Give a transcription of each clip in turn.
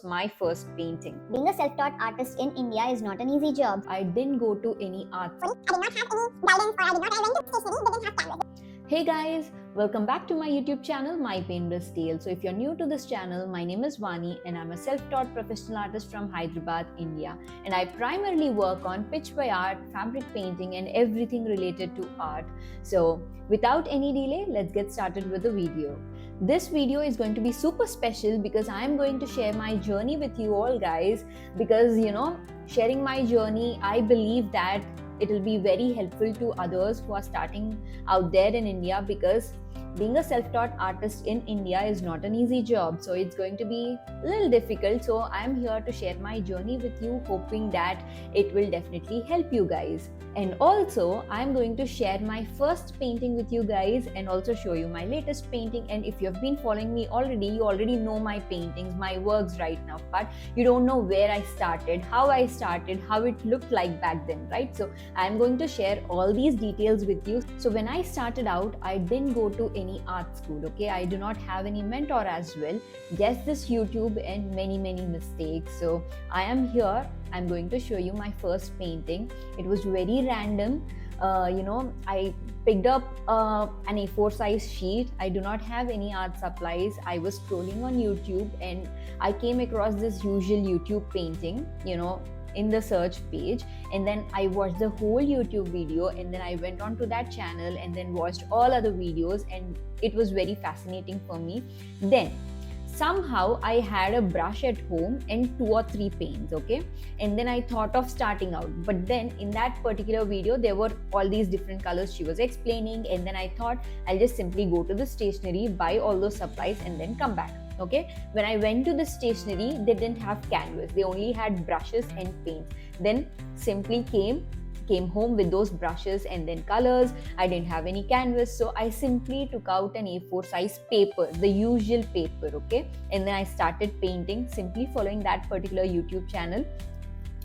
My first painting. Being a self-taught artist in India is not an easy job. I didn't go to any art. I did not have any guidance, or I went to stationery, they didn't have canvas. Hey guys, welcome back to my YouTube channel, My Painless Tale. So if you're new to this channel, my name is Vani and I'm a self-taught professional artist from Hyderabad, India. And I primarily work on pitch by art, fabric painting and everything related to art. So without any delay, let's get started with the video. This video is going to be super special because I am going to share my journey with you all guys, because sharing my journey, I believe that it will be very helpful to others who are starting out there in India, because being a self-taught artist in India is not an easy job. So it's going to be a little difficult. So I'm here to share my journey with you, hoping that it will definitely help you guys. And also I'm going to share my first painting with you guys and also show you my latest painting. And if you have been following me already, you already know my paintings, my works right now, but you don't know where I started, how it looked like back then, right? So I'm going to share all these details with you. So when I started out, I didn't go to any art school, okay? I do not have any mentor as well, just this YouTube and many mistakes. So I am here, I'm going to show you my first painting. It was very random. I picked up an A4 size sheet. I do not have any art supplies. I was scrolling on YouTube and I came across this usual YouTube painting, in the search page, and then I watched the whole YouTube video, and then I went on to that channel and then watched all other videos, and it was very fascinating for me. Then somehow I had a brush at home and 2 or 3 paints, okay? And then I thought of starting out, but then in that particular video there were all these different colors she was explaining, and then I thought I'll just simply go to the stationery, buy all those supplies and then come back. Okay, when I went to the stationery, they didn't have canvas, they only had brushes and paints. Then simply came home with those brushes and then colors. I didn't have any canvas, so I simply took out an A4 size paper, the usual paper, okay? And then I started painting, simply following that particular YouTube channel,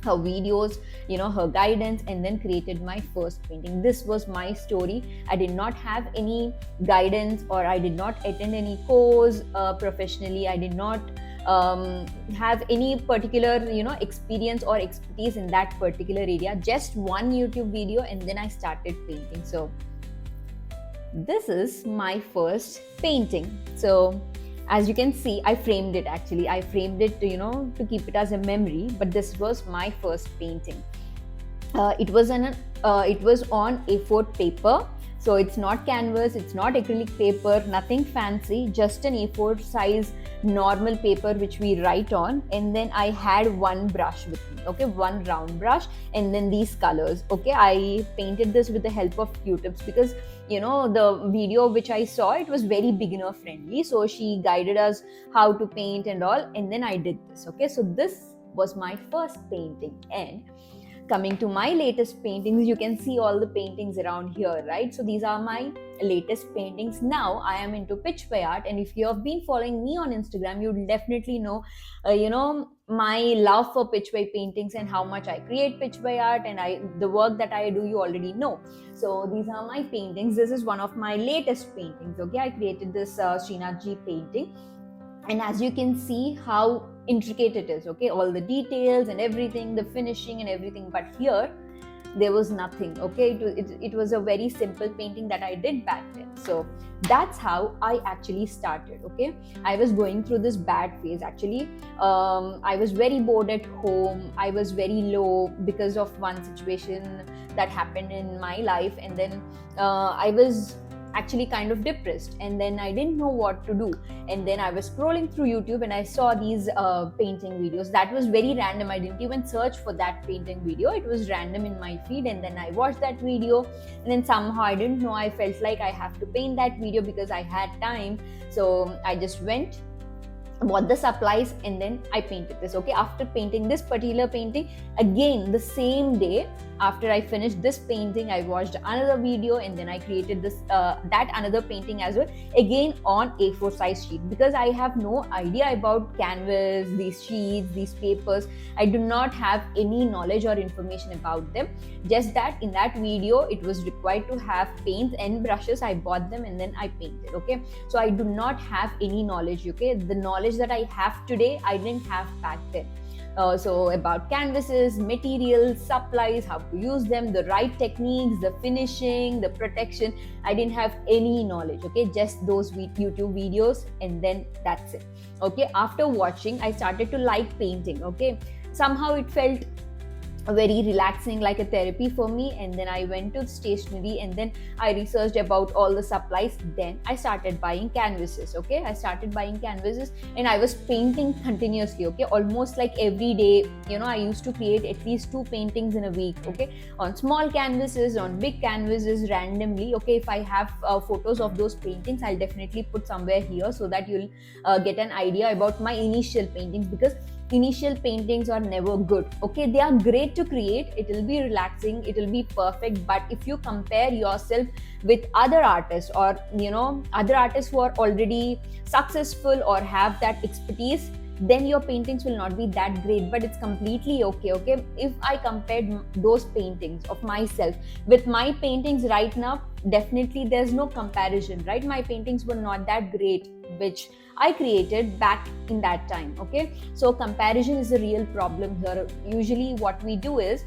her videos, her guidance, and then created my first painting. This was my story. I did not have any guidance, or I did not attend any course professionally. I did not have any particular experience or expertise in that particular area. Just one YouTube video and then I started painting. So this is my first painting. So as you can see, I framed it actually. I framed it to keep it as a memory, but this was my first painting. It was on A4 paper. So it's not canvas, it's not acrylic paper, nothing fancy, just an A4 size normal paper which we write on. And then I had one brush with me, okay, one round brush, and then these colors, okay. I painted this with the help of Q-tips, because the video which I saw, it was very beginner friendly, so she guided us how to paint and all, and then I did this, okay. So this was my first painting. And coming to my latest paintings, you can see all the paintings around here, right? So these are my latest paintings. Now I am into pitch by art, and if you have been following me on Instagram, you will definitely know my love for pitch by paintings and how much I create pitch by art, and the work that I do, you already know. So these are my paintings. This is one of my latest paintings, okay. I created this Srinathji painting, and as you can see how intricate it is, okay, all the details and everything, the finishing and everything. But here there was nothing, okay. It was a very simple painting that I did back then. So that's how I actually started, okay. I was going through this bad phase actually. I was very bored at home. I was very low because of one situation that happened in my life, and then I was actually kind of depressed, and then I didn't know what to do. And then I was scrolling through YouTube and I saw these painting videos. That was very random. I didn't even search for that painting video. It was random in my feed, and then I watched that video, and then somehow, I didn't know, I felt like I have to paint that video because I had time. So I just went, bought the supplies, and then I painted this, okay. After painting this particular painting, again the same day after I finished this painting, I watched another video, and then I created this that another painting as well, again on A4 size sheet, because I have no idea about canvas, these sheets, these papers. I do not have any knowledge or information about them. Just that in that video it was required to have paints and brushes. I bought them and then I painted, okay. So I do not have any knowledge, okay. The knowledge knowledge that I have today, I didn't have back then. So about canvases, materials, supplies, how to use them, the right techniques, the finishing, the protection, I didn't have any knowledge. Okay, just those YouTube videos, and then that's it. Okay, after watching, I started to like painting. Okay, somehow it felt very relaxing, like a therapy for me. And then I went to stationery, and then I researched about all the supplies. Then I started buying canvases. Okay, I started buying canvases, and I was painting continuously. Okay, almost like every day. I used to create at least 2 paintings in a week. Okay, on small canvases, on big canvases, randomly. Okay, if I have photos of those paintings, I'll definitely put somewhere here so that you'll get an idea about my initial paintings, because initial paintings are never good. Okay, they are great to create, it will be relaxing, it will be perfect, but if you compare yourself with other artists, or other artists who are already successful or have that expertise, then your paintings will not be that great. But it's completely okay. If I compared those paintings of myself with my paintings right now, definitely there's no comparison, right? My paintings were not that great, which I created back in that time. Okay, so comparison is a real problem here. Usually what we do is,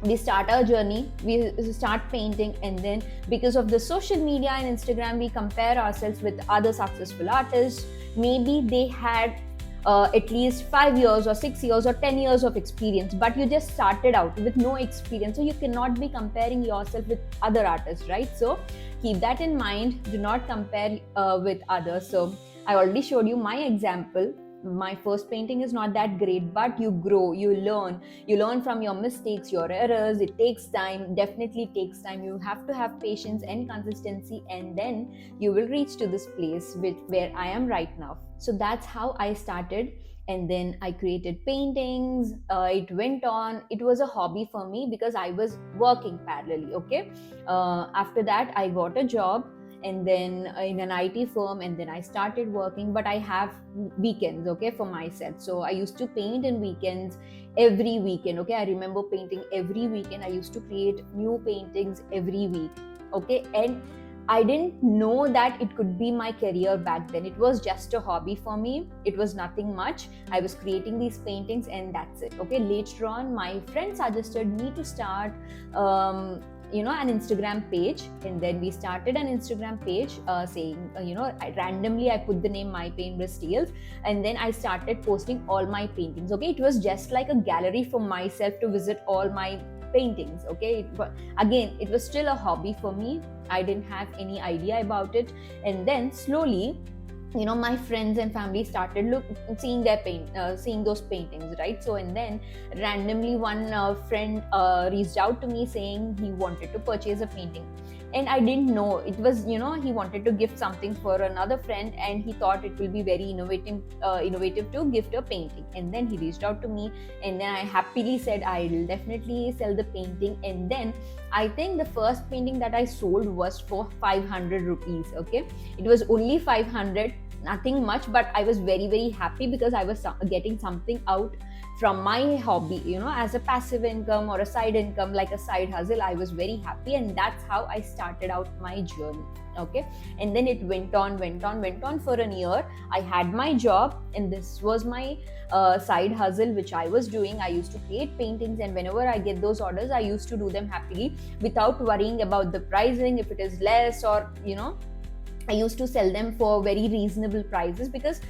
we start our journey, we start painting, and then because of the social media and Instagram, we compare ourselves with other successful artists. Maybe they had at least 5 years or 6 years or 10 years of experience, but you just started out with no experience, so you cannot be comparing yourself with other artists, right? So keep that in mind, do not compare with others. So I already showed you my example. My first painting is not that great, but you grow, you learn from your mistakes, your errors. It takes time, definitely takes time. You have to have patience and consistency, and then you will reach to this place where I am right now. So that's how I started, and then I created paintings. It went on, it was a hobby for me because I was working parallelly. Okay, after that I got a job, and then in an IT firm, and then I started working. But I have weekends, okay, for myself. So I used to paint in weekends, every weekend. Okay, I remember painting every weekend. I used to create new paintings every week. Okay, and I didn't know that it could be my career back then. It was just a hobby for me. It was nothing much. I was creating these paintings, and that's it. Okay, later on my friend suggested me to start an Instagram page, and then we started an Instagram page saying randomly I put the name My Paintless Tales, and then I started posting all my paintings. Okay, it was just like a gallery for myself to visit all my paintings. Okay, again, it was still a hobby for me. I didn't have any idea about it, and then slowly my friends and family started seeing those paintings, right? So, and then randomly one friend reached out to me saying he wanted to purchase a painting, and I didn't know it was he wanted to gift something for another friend, and he thought it will be very innovative to gift a painting. And then he reached out to me, and then I happily said I will definitely sell the painting. And then I think the first painting that I sold was for 500 rupees. Okay, it was only 500, nothing much, but I was very, very happy because I was getting something out from my hobby, as a passive income or a side income, like a side hustle. I was very happy, and that's how I started out my journey. Okay, and then it went on for a year. I had my job, and this was my side hustle which I was doing. I used to create paintings, and whenever I get those orders, I used to do them happily without worrying about the pricing, if it is less, or I used to sell them for very reasonable prices, because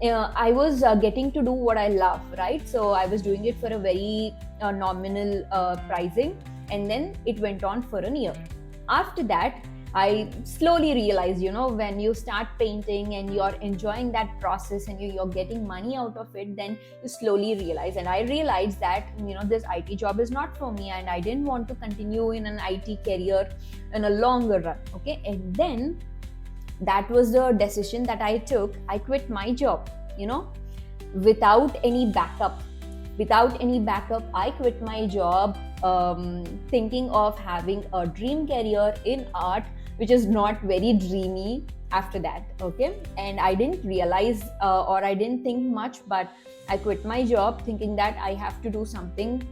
I was getting to do what I love, right? So I was doing it for a very nominal pricing, and then it went on for a year. After that, I slowly realized, when you start painting and you're enjoying that process and you're getting money out of it, then you slowly realize. And I realized that, this IT job is not for me, and I didn't want to continue in an IT career in a longer run. Okay, and then that was the decision that I took. I quit my job, without any backup. I quit my job, thinking of having a dream career in art, which is not very dreamy after that. Okay, and I didn't realize or I didn't think much, but I quit my job thinking that I have to do something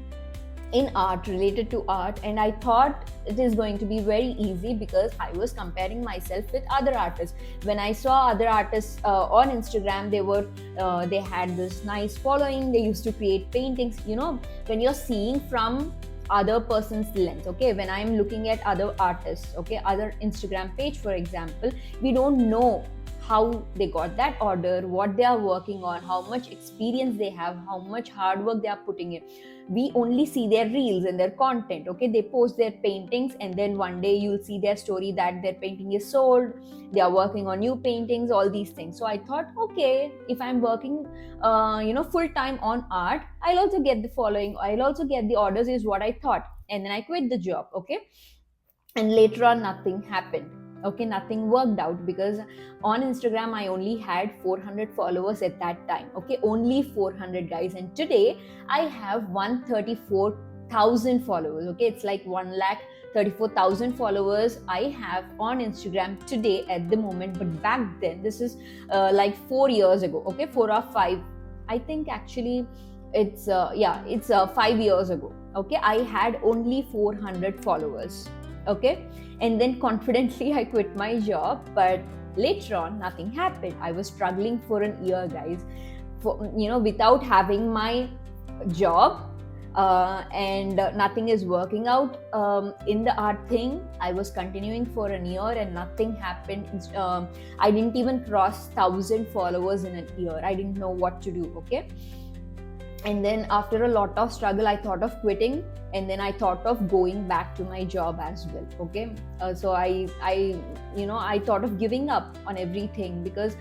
in art, related to art, and I thought it is going to be very easy because I was comparing myself with other artists. When I saw other artists on Instagram, they had this nice following, they used to create paintings. When you're seeing from other person's lens, okay, when I'm looking at other artists, okay, other Instagram page for example, we don't know how they got that order, what they are working on, how much experience they have, how much hard work they are putting in. We only see their reels and their content, okay, they post their paintings, and then one day you'll see their story that their painting is sold, they are working on new paintings, all these things. So I thought, okay, if I'm working full time on art, I'll also get the following, I'll also get the orders, is what I thought. And then I quit the job, okay. And later on, nothing happened, okay, nothing worked out, because on Instagram I only had 400 followers at that time, okay, only 400 guys. And today I have 134,000 followers, okay, it's like 134,000 followers I have on Instagram today at the moment. But back then, this is like 4 years ago, okay, 4 or 5, I think actually it's 5 years ago, okay, I had only 400 followers, okay. And then confidently I quit my job, but later on nothing happened. I was struggling for an year, guys, without having my job, and nothing is working out in the art thing. I was continuing for a year and nothing happened. I didn't even cross 1,000 followers in a year. I didn't know what to do, okay. And then after a lot of struggle, I thought of quitting, and then I thought of going back to my job as well, okay. So I thought of giving up on everything, because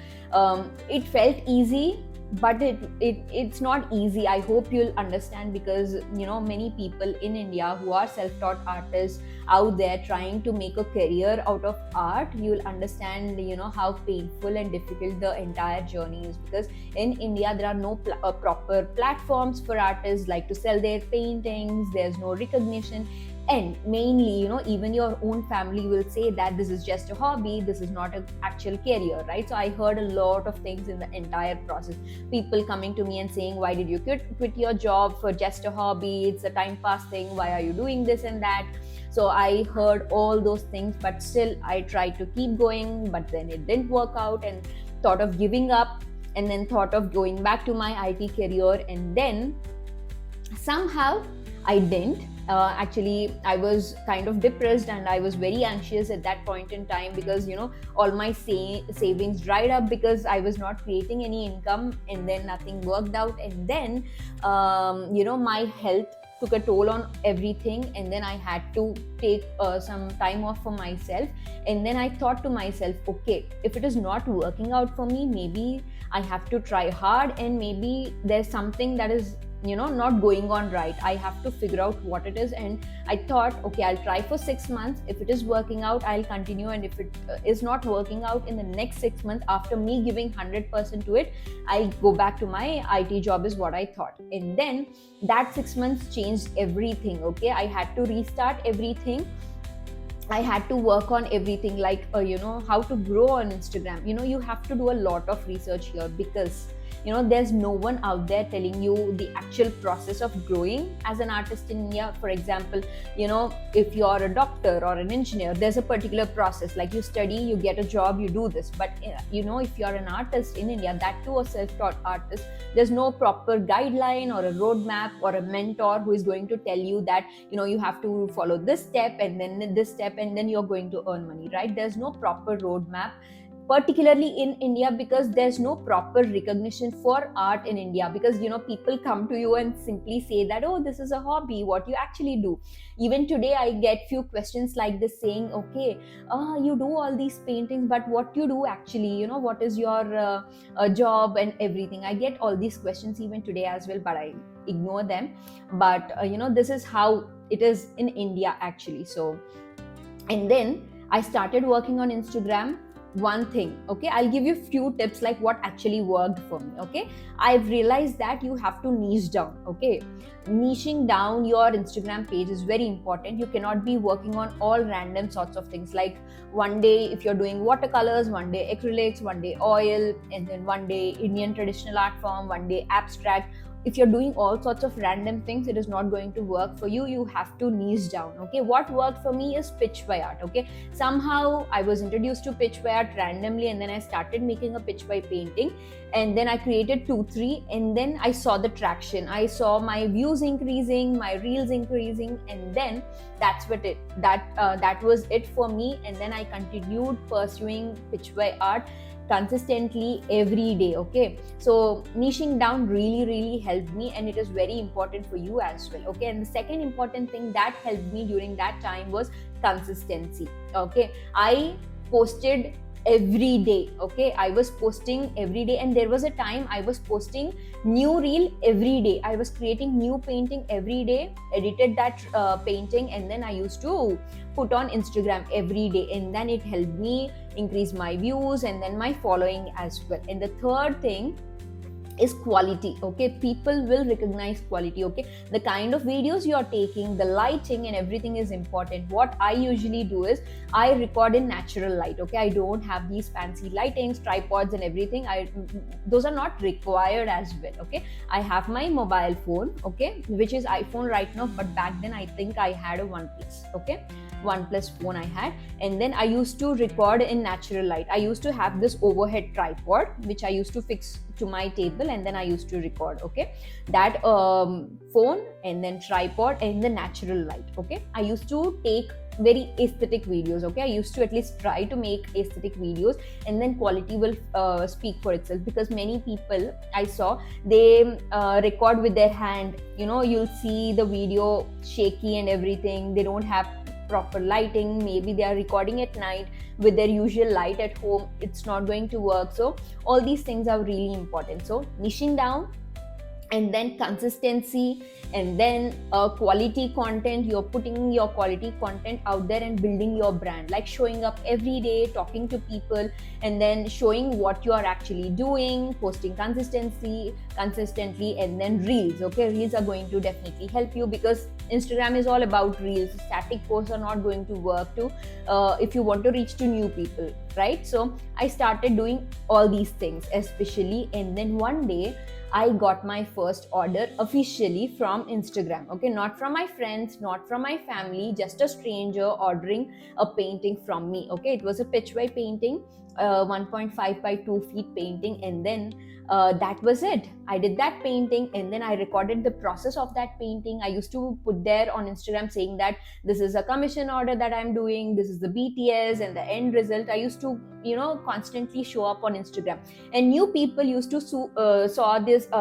it felt easy, but it's not easy. I hope you'll understand, because many people in India who are self-taught artists out there trying to make a career out of art, you'll understand how painful and difficult the entire journey is. Because in India there are no proper platforms for artists like to sell their paintings, there's no recognition, and mainly even your own family will say that this is just a hobby, this is not an actual career, right? So I heard a lot of things in the entire process, people coming to me and saying, why did you quit your job for just a hobby, it's a time pass thing, why are you doing this and that. So I heard all those things, but still I tried to keep going, but then it didn't work out, and thought of giving up, and then thought of going back to my IT career, and then somehow I didn't. Actually, I was kind of depressed and I was very anxious at that point in time, because all my savings dried up, because I was not creating any income, and then nothing worked out. And then my health took a toll on everything, and then I had to take some time off for myself. And then I thought to myself, okay, if it is not working out for me, maybe I have to try hard, and maybe there's something that is not going on right. I have to figure out what it is. And I thought, okay, I'll try for 6 months. If it is working out, I'll continue, and if it is not working out in the next 6 months, after me giving 100% to it, I'll go back to my IT job, is what I thought. And then that 6 months changed everything, okay. I had to restart everything. I had to work on everything, like how to grow on Instagram. You have to do a lot of research here, because there's no one out there telling you the actual process of growing as an artist in India. For example, if you're a doctor or an engineer, there's a particular process, like you study, you get a job, you do this. But if you're an artist in India, that too a self-taught artist, there's no proper guideline or a roadmap or a mentor who is going to tell you that you have to follow this step and then this step, and then you're going to earn money, right? There's no proper roadmap, particularly in India, because there's no proper recognition for art in India. Because people come to you and simply say that, oh, this is a hobby, what you actually do. Even today I get few questions like this, saying, okay, you do all these paintings, but what you do actually, what is your job and everything. I get all these questions even today as well, but I ignore them. But this is how it is in India actually. So, and then I started working on Instagram. One thing, okay, I'll give you few tips like what actually worked for me, okay. I've realized that you have to niche down, okay. Niching down your Instagram page is very important. You cannot be working on all random sorts of things, like one day if you're doing watercolors, one day acrylics, one day oil, and then one day Indian traditional art form, one day abstract. if you're doing all sorts of random things, it is not going to work for you. You have to niche down. Okay, what worked for me is pitch by art. Okay, somehow I was introduced to pitch by art randomly, and then I started making a pitch by painting, and then I created 2-3, and then I saw the traction. I saw my views increasing, my reels increasing, and then that was it for me. And then I continued pursuing pitch by art consistently every day. Okay, so niching down really helped me, and it is very important for you as well. Okay, and the second important thing that helped me during that time was consistency. Okay, I posted every day. Okay, I was posting every day, and there was a time I was posting new reel every day. I was creating new painting every day, edited that painting, and then I used to put on Instagram every day, and then it helped me increase my views and then my following as well. And the third thing is quality. Okay, people will recognize quality. Okay, the kind of videos you're taking, the lighting and everything is important. What I usually do is I record in natural light. Okay, I don't have these fancy lightings, tripods and everything. Those are not required as well. Okay, I have my mobile phone, okay, which is iPhone right now, but back then I think I had a OnePlus. Okay, OnePlus phone I had, and then I used to record in natural light. I used to have this overhead tripod which I used to fix to my table, and then I used to record. Okay, that phone and then tripod and the natural light. Okay, I used to take very aesthetic videos. Okay, I used to at least try to make aesthetic videos, and then quality will speak for itself, because many people I saw, they record with their hand. You'll see the video shaky and everything. They don't have proper lighting. Maybe they are recording at night with their usual light at home. It's not going to work. So all these things are really important. So niching down, and then consistency, and then quality content. You're putting your quality content out there and building your brand, like showing up every day, talking to people, and then showing what you are actually doing, posting consistently, and then reels. Okay, reels are going to definitely help you, because Instagram is all about reels. Static posts are not going to work to if you want to reach to new people, right? So I started doing all these things especially, and then one day I got my first order officially from Instagram. Okay, not from my friends, not from my family, just a stranger ordering a painting from me. Okay, it was a pitch by painting, 1.5 by 2 feet painting, and then that was it. I did that painting, and then I recorded the process of that painting. I used to put there on Instagram saying that this is a commission order that I'm doing, this is the BTS and the end result. I used to constantly show up on Instagram, and new people used to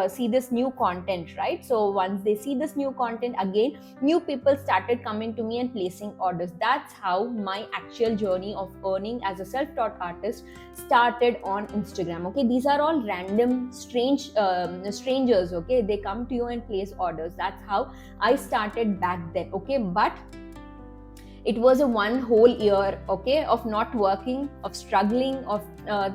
see this new content, right? So once they see this new content, again new people started coming to me and placing orders. That's how my actual journey of earning as a self-taught artist started on Instagram. Okay, these are all random strangers. Okay, they come to you and place orders. That's how I started back then. Okay, but it was a one whole year, okay, of not working, of struggling, of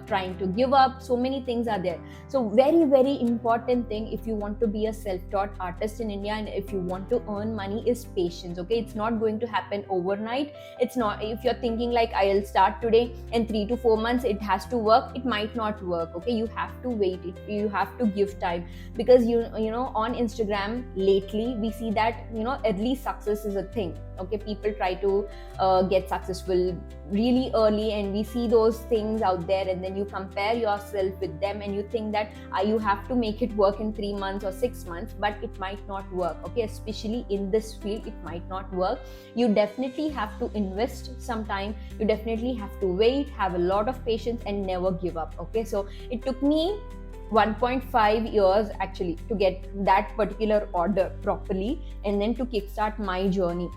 trying to give up. So many things are there. So very important thing, if you want to be a self-taught artist in India and if you want to earn money, is patience. Okay, it's not going to happen overnight. It's not, if you're thinking like I'll start today and 3 to 4 months it has to work, it might not work. Okay, you have to wait, you have to give time, because you know on Instagram lately we see that early success is a thing. Okay, people try to get successful really early, and we see those things out there, and then you compare yourself with them and you think that you have to make it work in 3 months or 6 months, but it might not work. Okay, especially in this field it might not work. You definitely have to invest some time, you definitely have to wait, have a lot of patience, and never give up. Okay, so it took me 1.5 years actually to get that particular order properly, and then to kickstart my journey.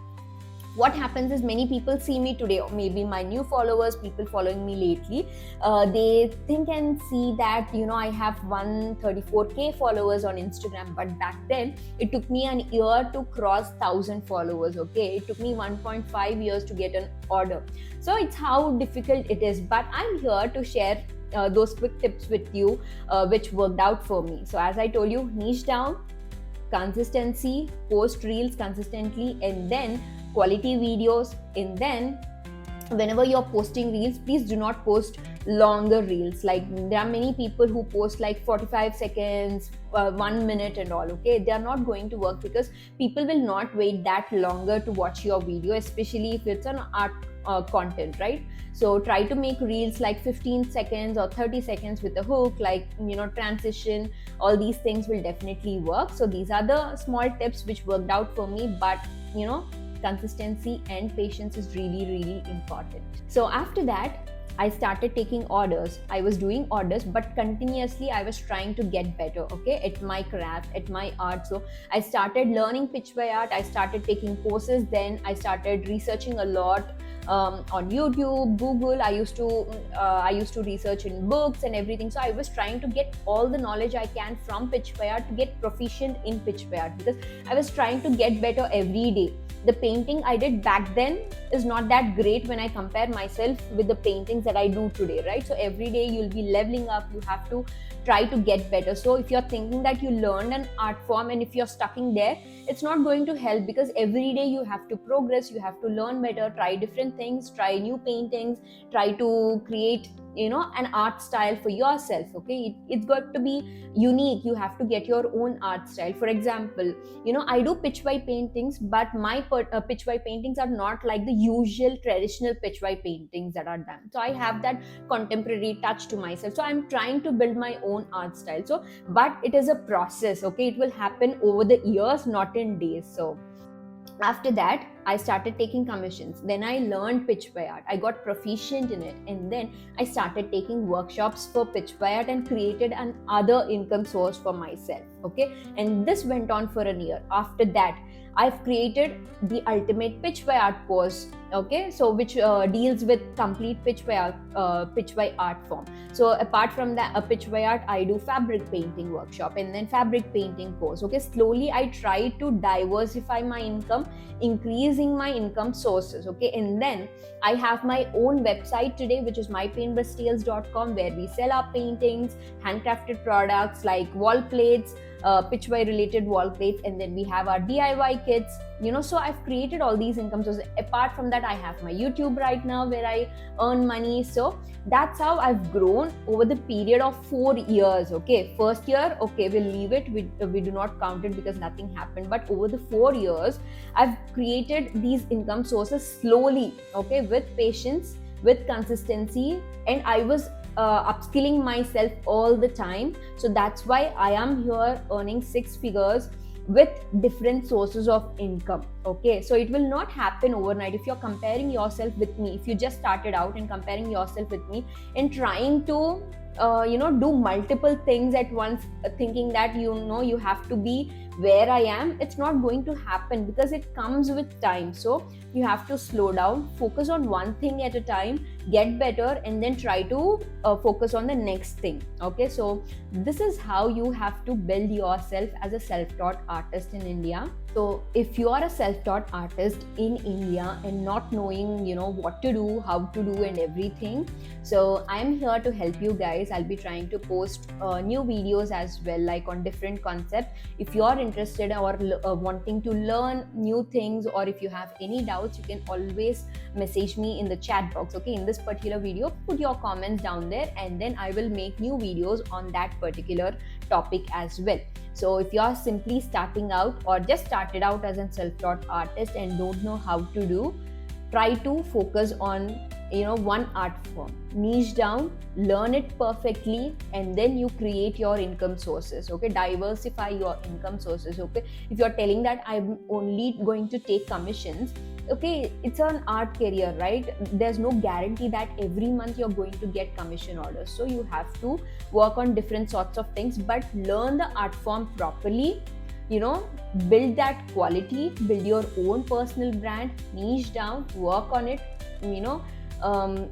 What happens is, many people see me today, or maybe my new followers, people following me lately, they think and see that I have 134k followers on Instagram, but back then it took me an year to cross 1000 followers. Okay, it took me 1.5 years to get an order. So it's how difficult it is, but I'm here to share those quick tips with you which worked out for me. So as I told you, niche down, consistency, post reels consistently, and then quality videos. And then whenever you're posting reels, please do not post longer reels. Like there are many people who post like 45 seconds, 1 minute and all. Okay, they are not going to work because people will not wait that longer to watch your video, especially if it's an art content, right? So try to make reels like 15 seconds or 30 seconds with a hook, like transition. All these things will definitely work. So these are the small tips which worked out for me, but consistency and patience is really, really important. So after that, I started taking orders. I was doing orders, but continuously I was trying to get better, okay, at my craft, at my art. So I started learning pitch by art. I started taking courses. Then I started researching a lot on YouTube, Google. I used to research in books and everything. So I was trying to get all the knowledge I can from pitch by art to get proficient in pitch by art, because I was trying to get better every day. The painting I did back then is not that great when I compare myself with the paintings that I do today, right? So every day you'll be leveling up. You have to try to get better. So if you're thinking that you learned an art form and if you're stuck in there, it's not going to help, because every day you have to progress, you have to learn better, try different things, try new paintings, try to create an art style for yourself. Okay, it's got to be unique. You have to get your own art style. For example, I do pitch by paintings, but my pitch by paintings are not like the usual traditional pitch by paintings that are done. So I have that contemporary touch to myself. So I'm trying to build my own art style. So but it is a process. Okay, it will happen over the years, not in days. So after that, I started taking commissions. Then I learned pitch by art. I got proficient in it, and then I started taking workshops for pitch by art and created an other income source for myself. Okay, and this went on for a year. After that, I've created the ultimate pitch by art course. Okay, so which deals with complete pitch by art form. So apart from that, a pitch by art, I do fabric painting workshop and then fabric painting course. Okay, slowly I try to diversify my income, increasing my income sources. Okay, and then I have my own website today, which is mypaintbrushtales.com, where we sell our paintings, handcrafted products like wall plates, pitch by related wall plates, and then we have our DIY kits. So I've created all these income sources. Apart from that, I have my YouTube right now where I earn money. So that's how I've grown over the period of 4 years. Okay, first year, okay, we'll leave it, we do not count it because nothing happened. But over the 4 years, I've created these income sources slowly, okay, with patience, with consistency, and I was upskilling myself all the time. So that's why I am here earning 6 figures with different sources of income. Okay, so it will not happen overnight. If you're comparing yourself with me, if you just started out and comparing yourself with me and trying to do multiple things at once, thinking that you have to be where I am, it's not going to happen, because it comes with time. So you have to slow down, focus on one thing at a time, get better, and then try to focus on the next thing. Okay, so this is how you have to build yourself as a self-taught artist in India. So if you are a self-taught artist in India and not knowing what to do, how to do, and everything, so I'm here to help you guys. I'll be trying to post new videos as well, like on different concepts. If you're interested or wanting to learn new things, or if you have any doubts, you can always message me in the chat box. Okay, in this particular video, put your comments down there, and then I will make new videos on that particular topic as well. So if you are simply starting out or just started out as a self-taught artist and don't know how to do, try to focus on one art form, niche down, learn it perfectly, and then you create your income sources. Okay, diversify your income sources. Okay, if you're telling that I'm only going to take commissions, okay, it's an art career, right? There's no guarantee that every month you're going to get commission orders. So you have to work on different sorts of things, but learn the art form properly, build that quality, build your own personal brand, niche down, work on it.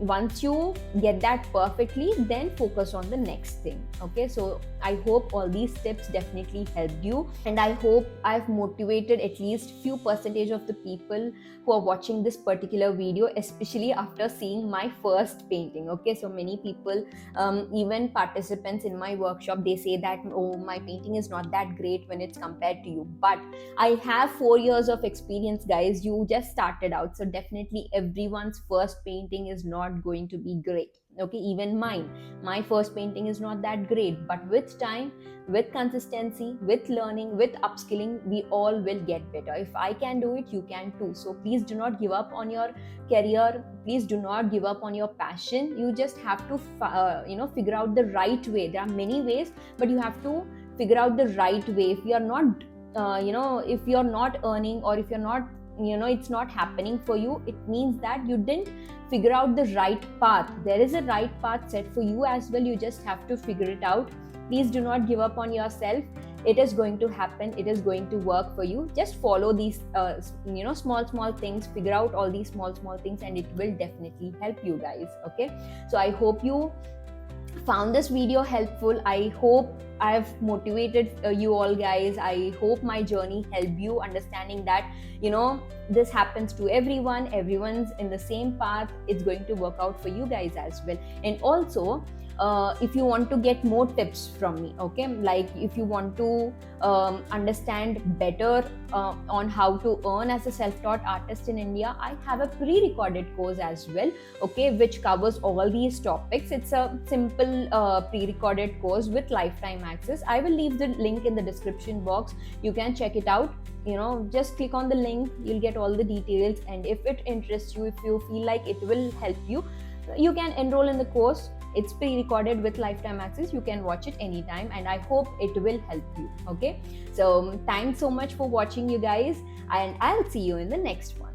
Once you get that perfectly, then focus on the next thing. Okay, so I hope all these tips definitely helped you, and I hope I've motivated at least few percentage of the people who are watching this particular video, especially after seeing my first painting. Okay, so many people, even participants in my workshop, they say that, oh, my painting is not that great when it's compared to you. But I have 4 years of experience, guys. You just started out, so definitely everyone's first painting painting is not going to be great. Okay, even mine, my first painting is not that great, but with time, with consistency, with learning, with upskilling, we all will get better. If I can do it, you can too. So please do not give up on your career. Please do not give up on your passion. You just have to figure out the right way. There are many ways, but you have to figure out the right way. If you are not if you're not earning, or if you're not, it's not happening for you, it means that you didn't figure out the right path. There is a right path set for you as well. You just have to figure it out. Please do not give up on yourself. It is going to happen. It is going to work for you. Just follow these small things, figure out all these small things, and it will definitely help you guys. Okay, so I hope you found this video helpful. I hope I've motivated you all guys. I hope my journey helped you understanding that this happens to everyone. Everyone's in the same path. It's going to work out for you guys as well. And also, if you want to get more tips from me, okay, like if you want to understand better on how to earn as a self-taught artist in India, I have a pre-recorded course as well, okay, which covers all these topics. It's a simple pre-recorded course with lifetime access. I will leave the link in the description box. You can check it out. Just click on the link, you'll get all the details, and if it interests you, if you feel like it will help you, you can enroll in the course. It's pre-recorded with lifetime access. You can watch it anytime, and I hope it will help you. Okay, so thanks so much for watching, you guys, and I'll see you in the next one.